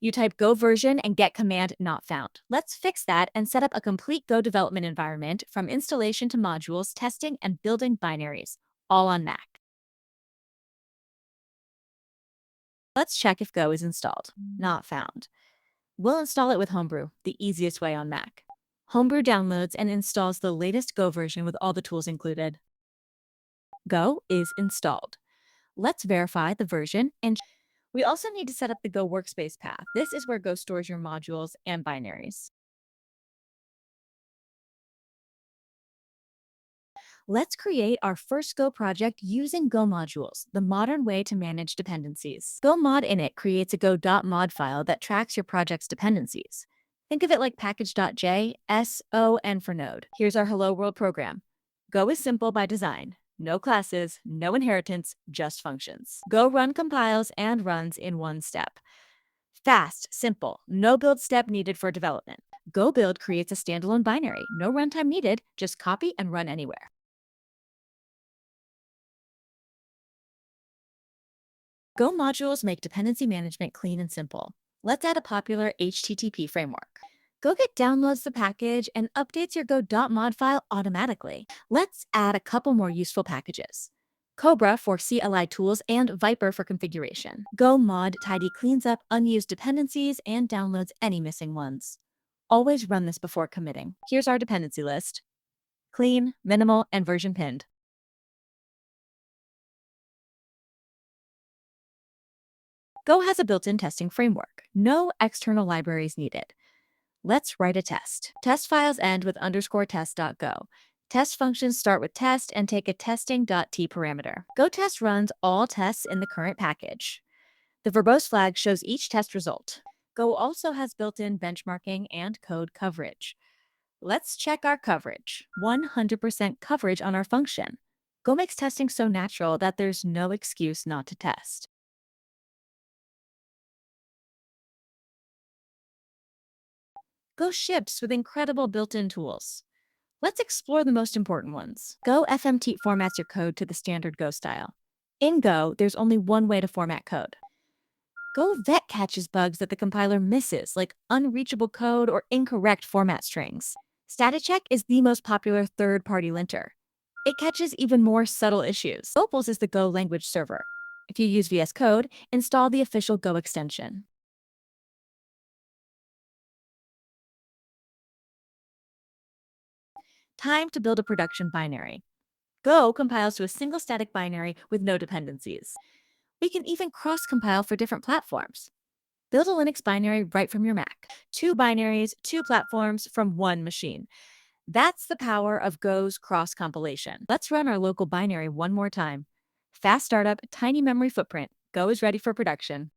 You type Go version and get command not found. Let's fix that and set up a complete Go development environment from installation to modules, testing, and building binaries, all on Mac. Let's check if Go is installed. Not found. We'll install it with Homebrew, the easiest way on Mac. Homebrew downloads and installs the latest Go version with all the tools included. Go is installed. Let's verify the version, and we also need to set up the Go workspace path. This is where Go stores your modules and binaries. Let's create our first Go project using Go modules, the modern way to manage dependencies. Go mod init creates a go.mod file that tracks your project's dependencies. Think of it like package.j, s, o, n for node. Here's our hello world program. Go is simple by design. No classes, no inheritance, just functions. Go run compiles and runs in one step. Fast, simple, no build step needed for development. Go build creates a standalone binary. No runtime needed, just copy and run anywhere. Go modules make dependency management clean and simple. Let's add a popular HTTP framework. GoGet downloads the package and updates your go.mod file automatically. Let's add a couple more useful packages. Cobra for CLI tools and Viper for configuration. Go mod tidy cleans up unused dependencies and downloads any missing ones. Always run this before committing. Here's our dependency list. Clean, minimal, and version pinned. Go has a built-in testing framework. No external libraries needed. Let's write a test. Test files end with _test.go. Test functions start with test and take a testing.t parameter. Go test runs all tests in the current package. The verbose flag shows each test result. Go also has built-in benchmarking and code coverage. Let's check our coverage. 100% coverage on our function. Go makes testing so natural that there's no excuse not to test. Go ships with incredible built-in tools. Let's explore the most important ones. gofmt formats your code to the standard Go style. In Go, there's only one way to format code. Go catches bugs that the compiler misses, like unreachable code or incorrect format strings. Staticcheck is the most popular third-party linter. It catches even more subtle issues. Gopls is the Go language server. If you use VS Code, install the official Go extension. Time to build a production binary. Go compiles to a single static binary with no dependencies. We can even cross-compile for different platforms. Build a Linux binary right from your Mac. 2 binaries, 2 platforms from 1 machine. That's the power of Go's cross-compilation. Let's run our local binary one more time. Fast startup, tiny memory footprint. Go is ready for production.